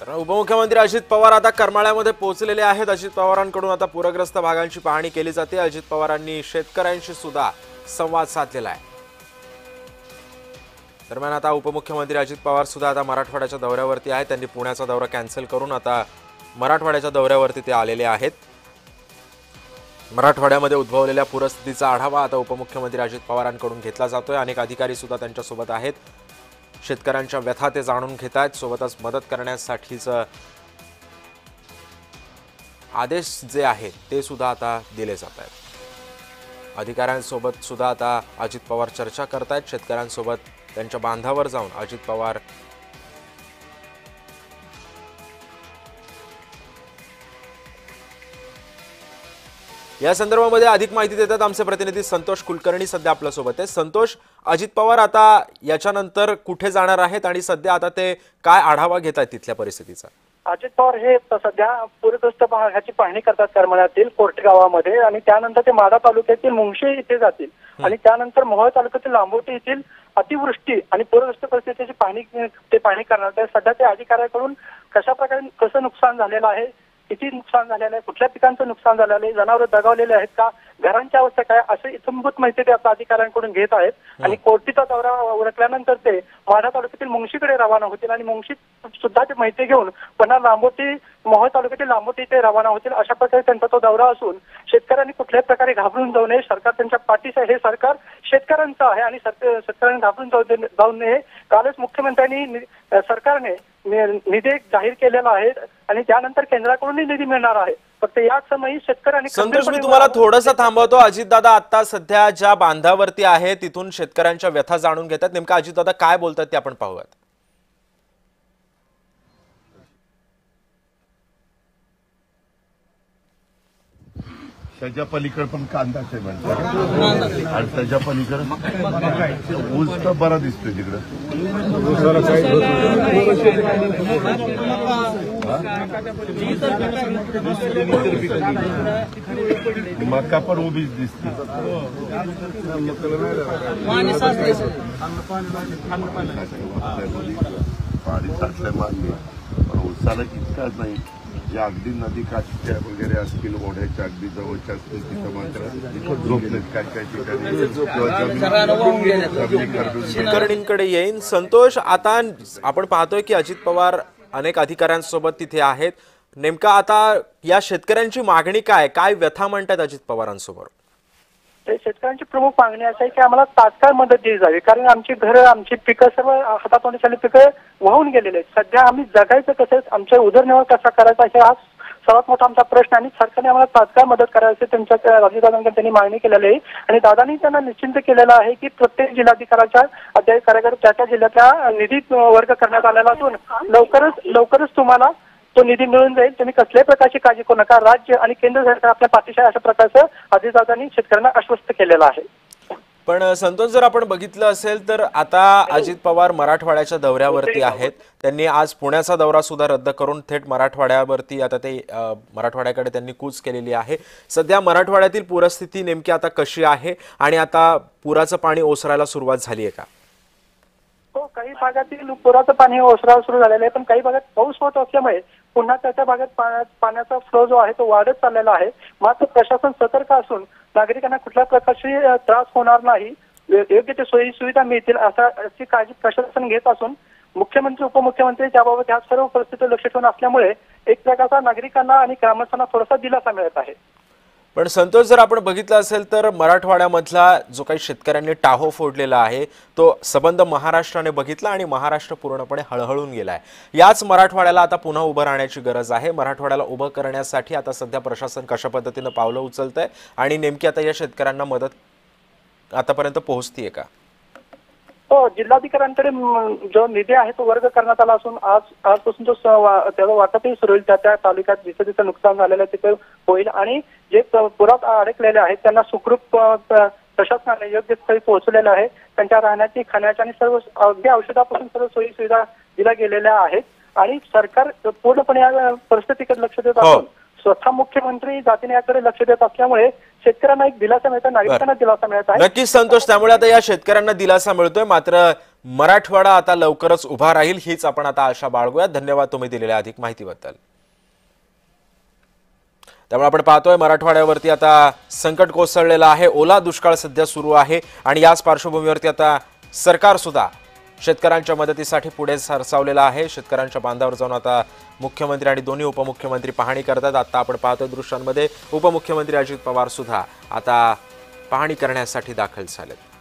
तर उपमुख्यमंत्री अजित पवार आता करमाळ्यामध्ये पोहोचलेले आहेत। अजित पवारांकडून आता पूरग्रस्त भागांची पाहणी केली जाते। अजित पवारांनी शेतकऱ्यांशी सुद्धा संवाद साधलेला आहे। दरम्यान आता उपमुख्यमंत्री अजित पवार सुद्धा आता मराठवाड्याच्या दौऱ्यावरती आहेत। त्यांनी पुण्याचा दौरा कॅन्सल करून आता मराठवाड्याच्या दौऱ्यावरती ते आलेले आहेत। मराठवाड्यामध्ये उद्भवलेल्या पूरस्थितीचा आढावा आता उपमुख्यमंत्री अजित पवारांकडून घेतला जातोय। अनेक अधिकारी सुद्धा त्यांच्या सोबत आहेत। शेतकऱ्यांच्या व्यथा ते जाणून घेत आहेत। सोबतच मदत करण्यासाठीचे आदेश जे आहेत ते सुद्धा आता दिले जात आहेत। अधिकाऱ्यांसोबत सुद्धा आता अजित पवार चर्चा करत आहेत। शेतकऱ्यांसोबत त्यांच्या बांधावर जाऊन अजित पवार या संदर्भामध्ये अधिक माहिती देतात आमचे प्रतिनिधी संतोष कुलकर्णी सध्या आपल्या सोबत आहे। संतोष, अजित पवार आता याच्यानंतर कुठे जाणार आहेत आणि सध्या आता ते काय आढावा घेत आहेत तिथल्या परिस्थितीचा? अजित पवार हे सध्या पूरग्रस्त भागाची पाहणी करतात करमाळ्यातील कोर्टे गावामध्ये आणि त्यानंतर ते माढा तालुक्यातील मुंगशी इथे जातील आणि त्यानंतर मोहोळ तालुक्यातील लांबोटी येथील अतिवृष्टी आणि पूरग्रस्त परिस्थितीची पाहणी करणार आहेत। सध्या ते अधिकाऱ्यांकडून कशा प्रकारे कसं नुकसान झालेलं आहे, किती नुकसान झालेलं आहे, कुठल्या पिकांचं नुकसान झालेलं आहे, जनावरं दगावलेले आहेत का, घरांची अवस्था काय, असे इत्थंभूत माहिती ते आपल्या अधिकाऱ्यांकडून घेत आहेत। आणि कोर्टीचा दौरा उरकल्यानंतर ते माढा तालुक्यातील मुंगशीकडे रवाना होतील आणि मुंगशीत सुद्धा ते माहिती घेऊन पुन्हा लांबोटी मोहोळ तालुक्यातील लांबोटी ते रवाना होतील। अशा प्रकारे त्यांचा तो दौरा असून शेतकऱ्यांनी कुठल्याही प्रकारे घाबरून जाऊ नये। सरकार त्यांच्या पाठीशी आहे, हे सरकार शेतकऱ्यांचं आहे आणि शेतकऱ्यांनी घाबरून जाऊ नये। कालच मुख्यमंत्र्यांनी सरकारने निधी जाहीर केलेला आहे आणि त्यानंतर केंद्राकडूनही निधी मिळणार आहे। फक्त याच समयी शेतकऱ्यांनी संतोष, मी तुम्हाला थोडंसं थांबवतो। अजितदादा आता सध्या ज्या बांधावरती आहे तिथून शेतकऱ्यांच्या व्यथा जाणून घेतात, नेमका अजितदादा काय बोलतात ते आपण पाहूयात। त्याच्या पलीकडे पण कांदाच आहे म्हणतात आणि त्याच्या पलीकडे ऊस तर बरा दिसतोय तिकडं। मका पण उभीच दिसते। पाणी साठलंय मान्य, पण ऊसाला इतकाच नाही। या अगदी नदी काठच्या वगैरे असतील, ओढ्याच्या अगदी जवळच्या असतील तिथं मात्र झोपलेत काय काय ठिकाणी। शेतकऱ्यांकडे येईन संतोष, आता आपण पाहतोय की अजित पवार अनेक अधिकाऱ्यांसोबत तिथे आहेत। नेमका आता या शेतकऱ्यांची मागणी काय, काय व्यथा म्हणतात अजित पवारांसमोर? शेतकऱ्यांची प्रमुख मागणी अशी आहे की आम्हाला तात्काळ मदत दिली जावी, कारण आमची घरं, आमची पिकं सर्व हातातोंडाची पिकं वाहून गेलेले आहेत। सध्या आम्ही जगायचं कसं, आमचा उदरनिर्वाह कसा करायचा हे आज सर्वात मोठा आमचा प्रश्न आणि सरकारने आम्हाला तात्काळ मदत करायची त्यांच्या अजितदादांकडे त्यांनी मागणी केलेली आहे। आणि दादांनी त्यांना निश्चिंत केलेलं आहे की प्रत्येक जिल्हाधिकाऱ्याच्या अध्यादेश कार्यालयात त्या जिल्ह्यातल्या निधी वर्ग करण्यात आलेला असून लवकरच तुम्हाला तो निधी मिळून जाईल। तुम्ही कसल्याही प्रकारची काळजी करू नका, राज्य आणि केंद्र सरकार आपल्या पाठीशी आहे, अशा प्रकारचं अजितदादांनी शेतकऱ्यांना आश्वस्त केलेलं आहे। पण संतोष, जर आपण बघितलं असेल तर आता अजित पवार मराठवाड्याच्या दौऱ्यावरती आहेत। त्यांनी आज पुण्याचा दौरा सुद्धा रद्द करून थेट मराठवाड्यावरती आता ते मराठवाड्याकडे त्यांनी कूच केलेली आहे। सध्या मराठवाड्यातील पूरस्थिती नेमकी आता कशी आहे आणि आता पुराचं पाणी ओसरायला सुरुवात झाली आहे का? हो, काही भागातील पुराचं पाणी ओसरायला सुरू झालेलं आहे, पण काही भागात पाऊस होत असल्यामुळे पुन्हा त्या भागात पाण्याचा फ्लो जो आहे तो वाढत चाललेला आहे। मात्र प्रशासन सतर्क असून नागरिकांना कुठल्या प्रकारची त्रास होणार नाही, योग्य ते सोयी सुविधा मिळतील अशी काळजी प्रशासन घेत असून मुख्यमंत्री उपमुख्यमंत्री त्याबाबत ह्या सर्व परिस्थितीवर लक्ष ठेवून असल्यामुळे एक प्रकारचा नागरिकांना आणि ग्रामस्थांना थोडासा दिलासा मिळत आहे। पण संतोष, जर आपण बघितलं असेल तर मराठवाड्यामधला जो काही शेतकऱ्यांनी टाहो फोडलेला आहे तो सबंध महाराष्ट्राने बघितला आणि महाराष्ट्र पूर्णपणे हळहळून गेलाय। याच मराठवाड्याला आता पुन्हा उभं राहण्याची गरज आहे। मराठवाड्याला उभं करण्यासाठी आता सध्या प्रशासन कशा पद्धतीने पावलं उचलतंय आणि नेमकी आता या शेतकऱ्यांना मदत आतापर्यंत पोहोचतीये का? हो, जिल्हाधिकाऱ्यांकडे जो निधी आहे तो वर्ग करण्यात आला असून आजपासून त्याचं वाटपही सुरू होईल। त्या तालुक्यात जिथे जिथे नुकसान झालेलं आहे तिथे होईल आणि जे पुरात अडकलेले आहेत त्यांना सुखरूप प्रशासनाने योग्य स्थळी पोहोचलेलं आहे। त्यांच्या राहण्याची, खाण्याच्या आणि सर्व अगदी औषधापासून सर्व सोयी सुविधा दिल्या गेलेल्या आहेत आणि सरकार पूर्णपणे या परिस्थितीकडे लक्ष देत असून स्वतः मुख्यमंत्री जातीने याकडे लक्ष देत असल्यामुळे शेतकऱ्यांना एक दिलासा मिळतो, नागरिकांना दिलासा मिळत आहे। नक्कीच संतोष, त्यामुळे आता या शेतकऱ्यांना दिलासा मिळतोय। मात्र मराठवाडा आता लवकरच उभा राहील हीच आपण आता आशा बाळगूया. धन्यवाद तुम्ही दिलेल्या अधिक माहितीबद्दल. त्यामुळे आपण पाहतोय मराठवाड्यावरती आता संकट कोसळलेलं आहे. ओला दुष्काळ सध्या सुरू आहे आणि याच पार्श्वभूमीवरती आता सरकार सुद्धा शेतकऱ्यांच्या मदतीसाठी पुढे सरसावलेलं आहे. शेतकऱ्यांच्या बांधावर जाऊन आता मुख्यमंत्री आणि दोन्ही उपमुख्यमंत्री पाहणी करतात. आता आपण पाहतोय दृश्यांमध्ये उपमुख्यमंत्री अजित पवार सुद्धा आता पाहणी करण्यासाठी दाखल झालेत.